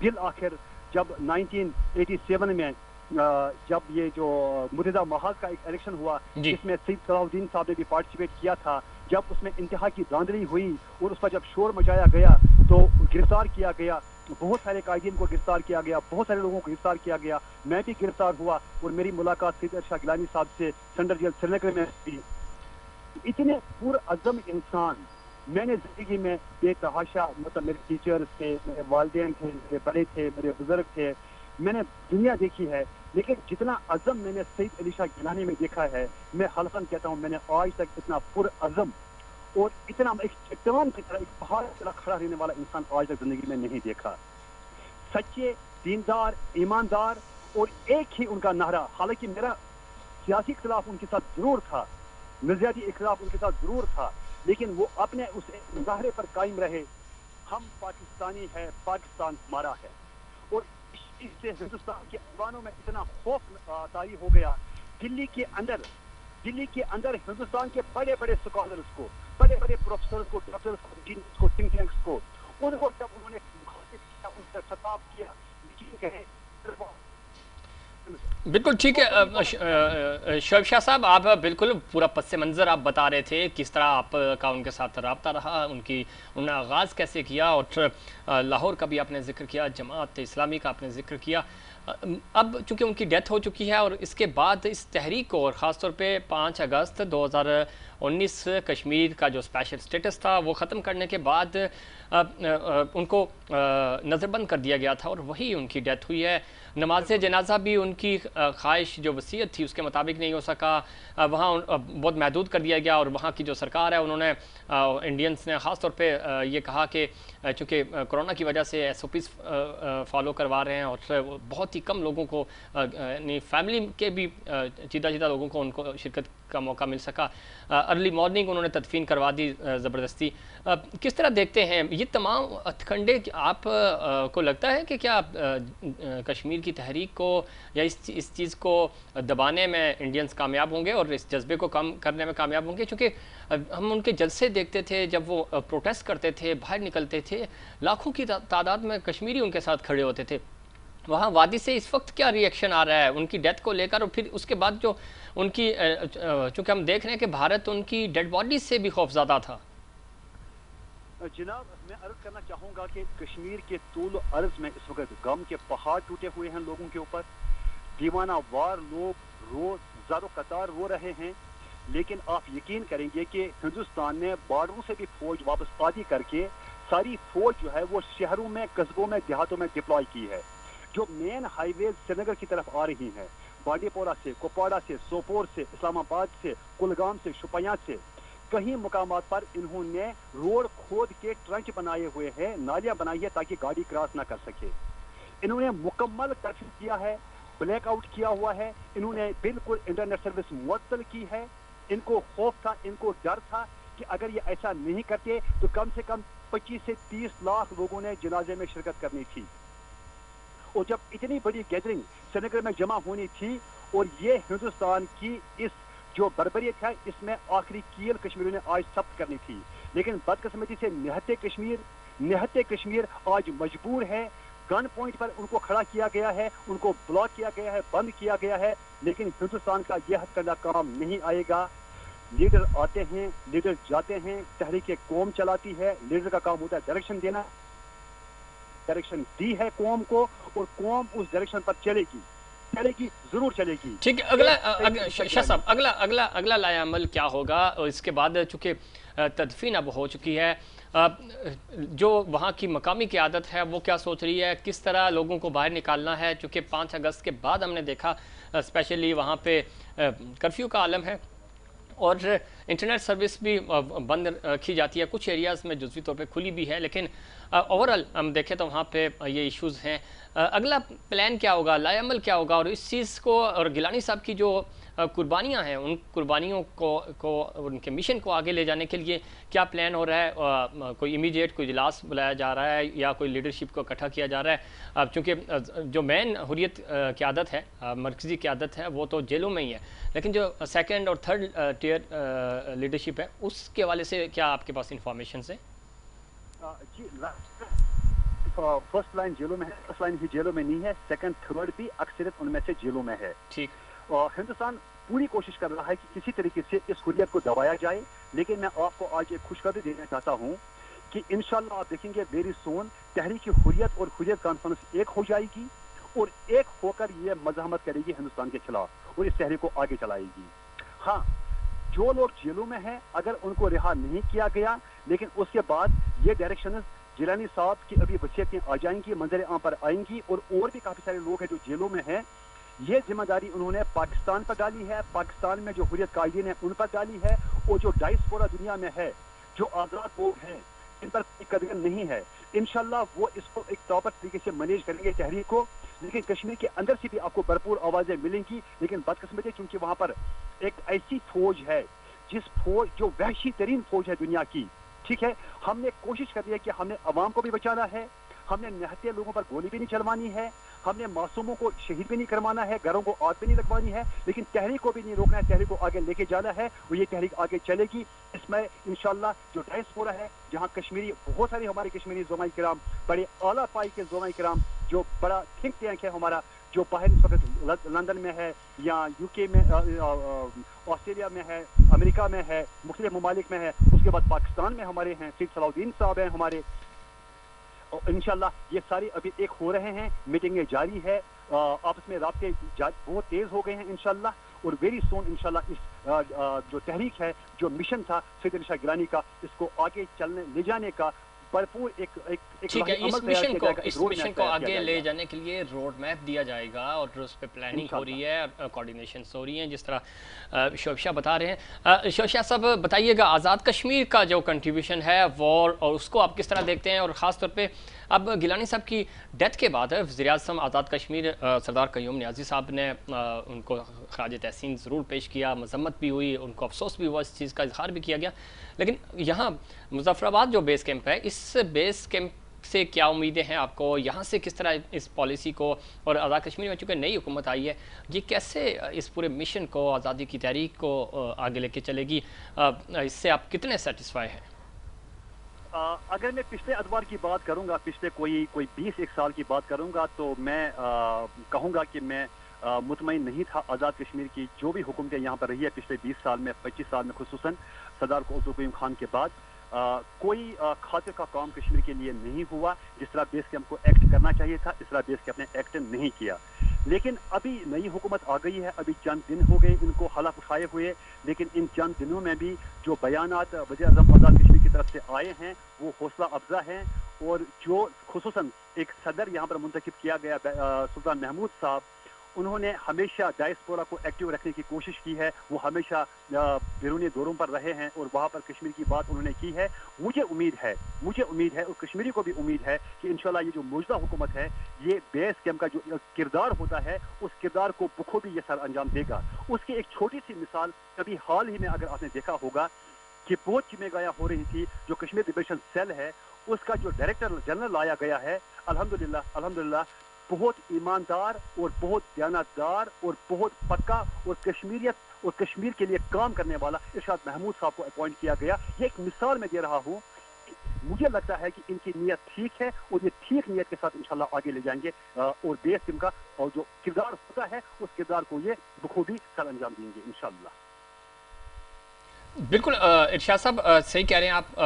بالآخر جب 1987 میں جب یہ جو متحدہ محاذ کا ایک الیکشن ہوا جس میں سید صلاح الدین صاحب نے بھی پارٹیسپیٹ کیا تھا، جب اس میں انتہا کی دھاندلی ہوئی اور اس پر جب شور مچایا گیا تو گرفتار کیا گیا، بہت سارے قائدین کو گرفتار کیا گیا، بہت سارے لوگوں کو گرفتار کیا گیا، میں بھی گرفتار ہوا اور میری ملاقات سید ارشاد گیلانی صاحب سے سینٹرل جیل سری نگر میں تھی۔ اتنے پرعزم انسان میں نے زندگی میں بے تحاشا، مطلب میرے ٹیچرز تھے، میرے والدین تھے، میرے بڑے تھے، میرے بزرگ تھے، میں نے دنیا دیکھی ہے، لیکن جتنا عزم میں نے سید علی شاہ گیلانی میں دیکھا ہے، میں حلفاً کہتا ہوں میں نے آج تک اتنا پرعزم اور اتنا ایک چٹان کی طرح، ایک پہاڑ کی طرح کھڑا رہنے والا انسان آج تک زندگی میں نہیں دیکھا۔ سچے، دیندار، ایماندار، اور ایک ہی ان کا نعرہ، حالانکہ میرا سیاسی اختلاف ان کے ساتھ ضرور تھا، نظریاتی اختلاف ان کے ساتھ ضرور تھا، لیکن وہ اپنے اس مظاہرے پر قائم رہے، ہم پاکستانی ہے، پاکستان ہمارا ہے۔ اور اس سے ہندوستان کے عواموں میں اتنا خوف طاری ہو گیا، دلی کے اندر ہندوستان کے بڑے بڑے اسکالرس کو، بڑے بڑے پروفیسرز کو، ڈاکٹرز کو، ڈینز کو، تھنک ٹینکس کو، ان کو جب انہوں نے مخاطب کیا، ان سے خطاب کیا، لیکن کہے بالکل ٹھیک ہے شعیب شاہ صاحب، آپ بالکل پورا پس منظر آپ بتا رہے تھے، کس طرح آپ کا ان کے ساتھ رابطہ رہا، انہوں نے آغاز کیسے کیا، اور لاہور کا بھی آپ نے ذکر کیا، جماعت اسلامی کا آپ نے ذکر کیا۔ اب چونکہ ان کی ڈیتھ ہو چکی ہے اور اس کے بعد اس تحریک کو، اور خاص طور پہ 5 اگست 2019 کشمیر کا جو اسپیشل سٹیٹس تھا وہ ختم کرنے کے بعد ان کو نظر بند کر دیا گیا تھا، اور وہی ان کی ڈیتھ ہوئی ہے۔ نماز جنازہ بھی ان کی خواہش جو وصیت تھی اس کے مطابق نہیں ہو سکا، وہاں بہت محدود کر دیا گیا، اور وہاں کی جو سرکار ہے انہوں نے انڈینس نے خاص طور پہ یہ کہا کہ چونکہ کرونا کی وجہ سے ایس او پیز فالو کروا رہے ہیں، اور بہت ہی کم لوگوں کو، یعنی فیملی کے بھی چیدہ لوگوں کو ان کو شرکت کا موقع مل سکا۔ ارلی مارننگ انہوں نے تدفین کروا دی زبردستی۔ کس طرح دیکھتے ہیں یہ تمام ہتھکنڈے؟ آپ کو لگتا ہے کہ کیا کشمیر کی تحریک کو یا اس چیز کو دبانے میں انڈینز کامیاب ہوں گے اور اس جذبے کو کم کرنے میں کامیاب ہوں گے؟ چونکہ ہم ان کے جلسے دیکھتے تھے جب وہ پروٹیسٹ کرتے تھے، باہر نکلتے تھے، لاکھوں کی تعداد میں کشمیری ان کے ساتھ کھڑے ہوتے تھے۔ وہاں وادی سے اس وقت کیا ری ایکشن آ رہا ہے ان کی ڈیتھ کو لے کر، اور پھر اس کے بعد جو ان کی، چونکہ ہم دیکھ رہے ہیں کہ بھارت ان کی ڈیڈ باڈی سے بھی خوفزدہ تھا؟ جناب میں عرض کرنا چاہوں گا کہ کشمیر کے طول و عرض میں اس وقت غم کے پہاڑ ٹوٹے ہوئے ہیں لوگوں کے اوپر، دیوانہ وار لوگ زار و قطار رو رہے ہیں، لیکن آپ یقین کریں گے کہ ہندوستان نے بارڈروں سے بھی فوج واپس آدھی کر کے ساری فوج جو ہے وہ شہروں میں، قصبوں میں، دیہاتوں میں ڈپلوائے کی ہے۔ جو مین ہائی ویز سری نگر کی طرف آ رہی ہیں، بانڈی پورہ سے، کپواڑہ سے، سوپور سے، اسلام آباد سے، کلگام سے، شوپیاں سے، کہیں مقامات پر انہوں نے روڈ کھود کے ٹرنچ بنائے ہوئے ہیں، نالیاں بنائی ہے تاکہ گاڑی کراس نہ کر سکے۔ انہوں نے مکمل کرفیو کیا ہے، بلیک آؤٹ کیا ہوا ہے، انہوں نے بالکل انٹرنیٹ سروس معطل کی ہے۔ ان کو خوف تھا، ان کو ڈر تھا کہ اگر یہ ایسا نہیں کرتے تو کم سے کم 25 سے 30 لاکھ لوگوں نے جنازے میں شرکت کرنی تھی، اور جب اتنی بڑی گیدرنگ سری نگر میں جمع ہونی تھی، اور یہ ہندوستان کی اس جو بربریت ہے اس میں آخری کیل کشمیریوں نے آج ثبت کرنی تھی، لیکن بدقسمتی سے نہتے کشمیر آج مجبور ہے، گن پوائنٹ پر ان کو کھڑا کیا گیا ہے، ان کو بلاک کیا گیا ہے، بند کیا گیا ہے، لیکن ہندوستان کا یہ ہتھ کنڈہ کام نہیں آئے گا۔ لیڈر آتے ہیں، لیڈر جاتے ہیں، تحریک قوم چلاتی ہے، لیڈر کا کام ہوتا ہے ڈائریکشن دینا، ڈائریکشن دی ہے قوم کو، اور قوم اس ڈائریکشن پر چلے گی، ضرور چلے گی۔ ٹھیک ہے، شاہ صاحب اگلا لائحہ عمل کیا ہوگا؟ اور اس کے بعد چونکہ تدفین اب ہو چکی ہے، جو وہاں کی مقامی قیادت ہے وہ کیا سوچ رہی ہے؟ کس طرح لوگوں کو باہر نکالنا ہے؟ چونکہ 5 اگست کے بعد ہم نے دیکھا اسپیشلی وہاں پہ کرفیو کا عالم ہے، اور انٹرنیٹ سروس بھی بند رکھی جاتی ہے، کچھ ایریاز میں جزوی طور پہ کھلی بھی ہے، لیکن اوورال ہم دیکھیں تو وہاں پہ یہ ایشوز ہیں۔ اگلا پلان کیا ہوگا، لائحہ عمل کیا ہوگا؟ اور اس چیز کو، اور گیلانی صاحب کی جو قربانیاں ہیں ان قربانیوں کو ان کے مشن کو آگے لے جانے کے لیے کیا پلان ہو رہا ہے؟ کوئی امیڈیٹ کوئی اجلاس بلایا جا رہا ہے یا کوئی لیڈرشپ کو اکٹھا کیا جا رہا ہے؟ چونکہ جو مین حریت قیادت ہے، مرکزی قیادت ہے، وہ تو جیلوں میں ہی ہے، لیکن جو سیکنڈ اور تھرڈ ٹیئر لیڈرشپ ہے اس کے حوالے سے کیا آپ کے پاس انفارمیشنز ہیں؟ جی فرسٹ لائن جیلوں میں ہے, فرسٹ لائن ہی جیلوں میں نہیں ہے, سیکنڈ تھرڈ بھی اکثریت ان میں سے جیلوں میں ہے. ٹھیک. ہندوستان پوری کوشش کر رہا ہے کہ کسی طریقے سے اس حریت کو دبایا جائے, لیکن میں آپ کو آج ایک خوشخبری دینا چاہتا ہوں کہ انشاءاللہ آپ دیکھیں گے ویری سون تحریک حریت اور حریت کانفرنس ایک ہو جائے گی اور ایک ہو کر یہ مزاحمت کرے گی ہندوستان کے خلاف اور اس تحریک کو آگے چلائے گی. ہاں, جو لوگ جیلوں میں ہیں اگر ان کو رہا نہیں کیا گیا, لیکن اس کے بعد یہ ڈائریکشنز جیلانی صاحب کی ابھی وصیتیں آ جائیں گی, منظر عام پر آئیں گی, اور بھی کافی سارے لوگ ہیں جو جیلوں میں ہیں. یہ ذمہ داری انہوں نے پاکستان پر ڈالی ہے, پاکستان میں جو حریت قائدین ہیں ان پر ڈالی ہے, اور جو ڈائسپورا دنیا میں ہے, جو آزاد لوگ ہیں, ان پر کوئی قدر نہیں ہے. انشاءاللہ وہ اس کو ایک پراپر طریقے سے مینیج کریں گے تحریک کو, لیکن کشمیر کے اندر سے بھی آپ کو بھرپور آوازیں ملیں گی. لیکن بدقسمتی چونکہ وہاں پر ایک ایسی فوج ہے جو وحشی ترین فوج ہے دنیا کی, ٹھیک ہے, ہم نے کوشش کر لی ہے کہ ہم نے عوام کو بھی بچانا ہے, ہم نے نہتے لوگوں پر گولی بھی نہیں چلوانی ہے, ہم نے معصوموں کو شہید بھی نہیں کروانا ہے, گھروں کو آگ بھی نہیں لگوانی ہے, لیکن تحریک کو بھی نہیں روکنا ہے, تحریک کو آگے لے کے جانا ہے, اور یہ تحریک آگے چلے گی. اس میں انشاءاللہ جو ڈائسپورا ہے, جہاں کشمیری بہت سارے ہمارے کشمیری علماء کرام, بڑے اعلیٰ پائی کے علماء کرام, جو بڑا تھنک ٹینک ہے ہمارا, جو باہر اس وقت لندن میں ہے یا یو کے میں, آسٹریلیا میں ہے, امریکہ میں ہے, مختلف ممالک میں ہے, اس کے بعد پاکستان میں ہمارے ہیں, سید صلاح الدین صاحب ہیں ہمارے. انشاءاللہ یہ ساری ابھی ایک ہو رہے ہیں, میٹنگیں جاری ہے, آپس میں رابطے بہت تیز ہو گئے ہیں انشاءاللہ, اور ویری سون انشاءاللہ اس جو تحریک ہے, جو مشن تھا سید علی شاہ گیلانی کا, اس کو آگے چلنے لے جانے کا بھرپور ایک ٹھیک ہے. اس مشن کو آگے لے جانے کے لیے روڈ میپ دیا جائے گا, اور اس پہ پلاننگ ہو رہی ہے, کوارڈینیشنز ہو رہی ہیں, جس طرح شعیب شاہ بتا رہے ہیں. شعیب شاہ صاحب بتائیے گا, آزاد کشمیر کا جو کنٹریبیوشن ہے وار, اور اس کو آپ کس طرح دیکھتے ہیں, اور خاص طور پہ اب گیلانی صاحب کی ڈیتھ کے بعد وزیر اعظم آزاد کشمیر سردار قیوم نیازی صاحب نے ان کو خراج تحسین ضرور پیش کیا, مذمت بھی ہوئی, ان کو افسوس بھی ہوا, اس چیز کا اظہار بھی کیا گیا, لیکن یہاں مظفر آباد جو بیس کیمپ ہے, اس بیس کیمپ سے کیا امیدیں ہیں آپ کو, یہاں سے کس طرح اس پالیسی کو, اور آزاد کشمیر میں چونکہ نئی حکومت آئی ہے, یہ کیسے اس پورے مشن کو, آزادی کی تحریک کو آگے لے کے چلے گی, اس سے آپ کتنے سیٹسفائی ہیں؟ اگر میں پچھلے ادوار کی بات کروں گا, پچھلے کوئی 20 سال کی بات کروں گا, تو میں کہوں گا کہ میں مطمئن نہیں تھا آزاد کشمیر کی جو بھی حکومتیں یہاں پر رہی ہے پچھلے 20 سال میں, 25 سال میں, خصوصاً سردار قیوم خان کے بعد. کوئی خاطر کا کام کشمیر کے لیے نہیں ہوا. جس طرح بیس کیمپ کو ایکٹ کرنا چاہیے تھا, اس طرح بیس کیمپ نے ایکٹ نہیں کیا. لیکن ابھی نئی حکومت آ گئی ہے, ابھی چند دن ہو گئے ان کو حلف اٹھائے ہوئے, لیکن ان چند دنوں میں بھی جو بیانات وزیر اعظم آزاد کشمیر کی طرف سے آئے ہیں وہ حوصلہ افزا ہیں, اور جو خصوصاً ایک صدر یہاں پر منتخب کیا گیا سلطان محمود صاحب, انہوں نے ہمیشہ ڈائسپورا کو ایکٹیو رکھنے کی کوشش کی ہے, وہ ہمیشہ بیرونی دوروں پر رہے ہیں اور وہاں پر کشمیر کی بات انہوں نے کی ہے. مجھے امید ہے اور کشمیری کو بھی امید ہے کہ انشاءاللہ یہ جو موجودہ حکومت ہے, یہ بیس کیمپ کا جو کردار ہوتا ہے اس کردار کو بخوبی یہ سر انجام دے گا. اس کی ایک چھوٹی سی مثال ابھی حال ہی میں اگر آپ نے دیکھا ہوگا کہ بہت چیزیں گایا ہو رہی تھی, جو کشمیر لبریشن سیل ہے اس کا جو ڈائریکٹر جنرل لایا گیا ہے, الحمدللہ بہت ایماندار اور بہت دیانتدار اور بہت پکا اور کشمیریت اور کشمیر کے لیے کام کرنے والا ارشاد محمود صاحب کو اپوائنٹ کیا گیا. یہ ایک مثال میں دے رہا ہوں, مجھے لگتا ہے کہ ان کی نیت ٹھیک ہے, اور یہ ٹھیک نیت کے ساتھ انشاءاللہ آگے لے جائیں گے, اور بیس ٹیم کا اور جو کردار ہوتا ہے اس کردار کو یہ بخوبی سر انجام دیں گے انشاءاللہ. بالکل ارشاد صاحب صحیح کہہ رہے ہیں آپ.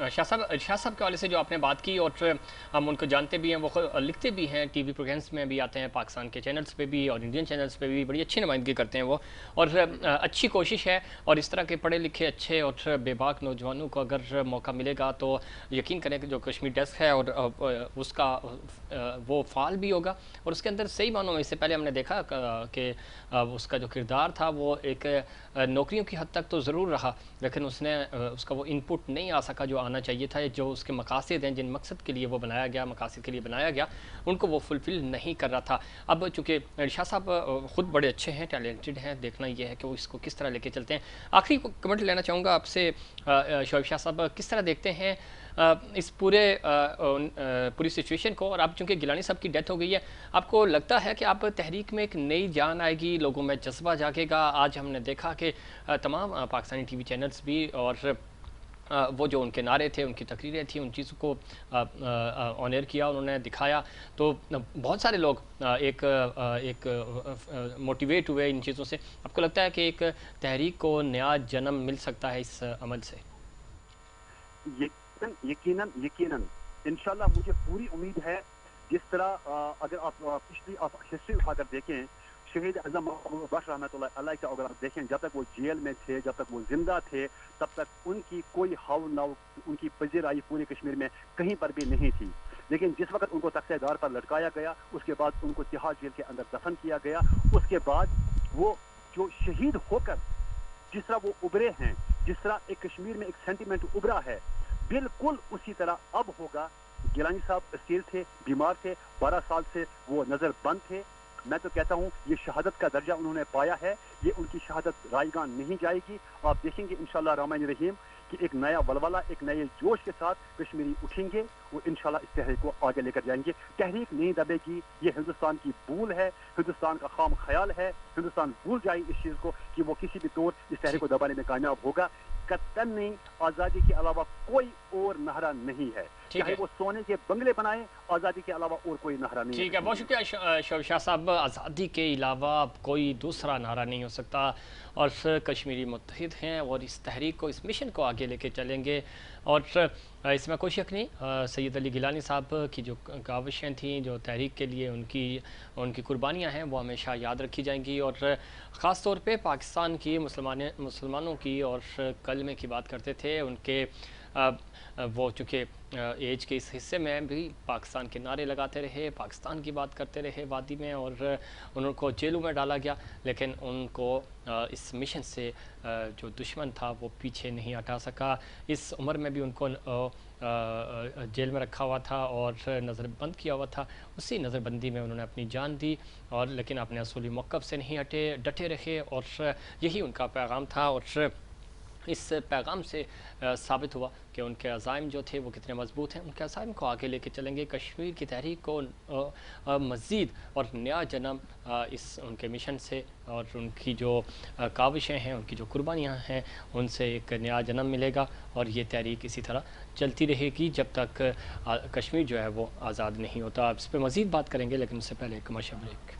ارشاد صاحب کے حوالے سے جو آپ نے بات کی, اور ہم ان کو جانتے بھی ہیں, وہ لکھتے بھی ہیں, ٹی وی پروگرامس میں بھی آتے ہیں, پاکستان کے چینلز پہ بھی اور انڈین چینلز پہ بھی بڑی اچھی نمائندگی کرتے ہیں وہ, اور اچھی کوشش ہے. اور اس طرح کے پڑھے لکھے اچھے اور بے باک نوجوانوں کو اگر موقع ملے گا تو یقین کریں کہ جو کشمیر ڈیسک ہے اور اس کا وہ فعال بھی ہوگا, اور اس کے اندر صحیح معنوں میں اس سے پہلے ہم نے دیکھا کہ اس کا جو کردار تھا وہ ایک نوکریوں کی حد تک تو ضرور رہا, لیکن اس کا وہ ان پٹ نہیں آ سکا جو آنا چاہیے تھا. جو اس کے مقاصد ہیں, جن مقصد کے لیے وہ بنایا گیا, مقاصد کے لیے بنایا گیا, ان کو وہ فلفل نہیں کر رہا تھا. اب چونکہ ارشاد صاحب خود بڑے اچھے ہیں, ٹیلنٹڈ ہیں, دیکھنا یہ ہے کہ وہ اس کو کس طرح لے کے چلتے ہیں. آخری کمنٹ لینا چاہوں گا آپ سے شعیب شاہ صاحب, کس طرح دیکھتے ہیں اس پوری سچویشن کو, اور اب چونکہ گیلانی صاحب کی ڈیتھ ہو گئی ہے, آپ کو لگتا ہے کہ آپ تحریک میں ایک نئی جان آئے گی, لوگوں میں جذبہ جاگے گا؟ آج ہم نے دیکھا کہ تمام پاکستانی ٹی وی چینلز بھی اور وہ جو ان کے نعرے تھے، ان کی تقریریں تھیں، ان چیزوں کو آن ایئر کیا، انہوں نے دکھایا، تو بہت سارے لوگ ایک موٹیویٹ ہوئے ان چیزوں سے۔ آپ کو لگتا ہے کہ ایک تحریک کو نیا جنم مل سکتا ہے اس عمل سے؟ یقیناً یقیناً انشاءاللہ مجھے پوری امید ہے، جس طرح اگر آپ پچھلی ہسٹری اٹھا کر دیکھیں، شہید اعظم بخش رحمۃ اللہ علیہ کا اگر آپ دیکھیں، جب تک وہ جیل میں تھے، جب تک وہ زندہ تھے، تب تک ان کی کوئی ہاؤ ناؤ، ان کی پذیرائی پورے کشمیر میں کہیں پر بھی نہیں تھی۔ لیکن جس وقت ان کو تختہ دار پر لٹکایا گیا، اس کے بعد ان کو تہاڑ جیل کے اندر دفن کیا گیا، اس کے بعد وہ جو شہید ہو کر جس طرح وہ ابھرے ہیں، جس طرح ایک کشمیر میں ایک سینٹیمنٹ ابھرا ہے، بالکل اسی طرح اب ہوگا۔ گیلانی صاحب اسیر تھے، بیمار تھے، 12 سال سے وہ نظر بند تھے۔ میں تو کہتا ہوں یہ شہادت کا درجہ انہوں نے پایا ہے، یہ ان کی شہادت رائے گاں نہیں جائے گی۔ آپ دیکھیں گے انشاءاللہ الرحمن الرحیم کہ ایک نیا ولولہ، ایک نئے جوش کے ساتھ کشمیری اٹھیں گے اور انشاءاللہ اس تحریک کو آگے لے کر جائیں گے۔ تحریک نہیں دبے گی، یہ ہندوستان کی بھول ہے، ہندوستان کا خام خیال ہے۔ ہندوستان بھول جائے اس چیز کو کہ وہ کسی بھی طور اس تحریک کو دبانے میں کامیاب ہوگا۔ قطعاً نہیں، آزادی کے علاوہ کوئی اور نہرا نہیں ہے، چاہے وہ سونے کے بنگلے بنائیں، آزادی کے علاوہ اور کوئی نہرا نہیں ہے۔ ٹھیک ہے، بہت شکریہ شاہ صاحب۔ آزادی کے علاوہ کوئی دوسرا نعرہ نہیں ہو سکتا، اور کشمیری متحد ہیں اور اس تحریک کو، اس مشن کو آگے لے کے چلیں گے، اور اس میں کوئی شک نہیں، سید علی گیلانی صاحب کی جو کاوشیں تھیں، جو تحریک کے لیے ان کی قربانیاں ہیں، وہ ہمیشہ یاد رکھی جائیں گی، اور خاص طور پہ پاکستان کی مسلمانوں کی، اور کلمے کی بات کرتے تھے ان کے، وہ چونکہ ایج کے اس حصے میں بھی پاکستان کے نعرے لگاتے رہے، پاکستان کی بات کرتے رہے وادی میں، اور ان کو جیلوں میں ڈالا گیا، لیکن ان کو اس مشن سے جو دشمن تھا وہ پیچھے نہیں ہٹا سکا۔ اس عمر میں بھی ان کو جیل میں رکھا ہوا تھا اور نظر بند کیا ہوا تھا، اسی نظر بندی میں انہوں نے اپنی جان دی، اور لیکن اپنے اصولی موقف سے نہیں ہٹے، ڈٹے رہے، اور یہی ان کا پیغام تھا، اور اس پیغام سے ثابت ہوا کہ ان کے عزائم جو تھے وہ کتنے مضبوط ہیں۔ ان کے عزائم کو آگے لے کے چلیں گے، کشمیر کی تحریک کو مزید اور نیا جنم اس ان کے مشن سے، اور ان کی جو کاوشیں ہیں، ان کی جو قربانیاں ہیں، ان سے ایک نیا جنم ملے گا، اور یہ تحریک اسی طرح چلتی رہے گی جب تک کشمیر جو ہے وہ آزاد نہیں ہوتا۔ آپ اس پہ مزید بات کریں گے، لیکن اس سے پہلے ایک کمرشل بریک۔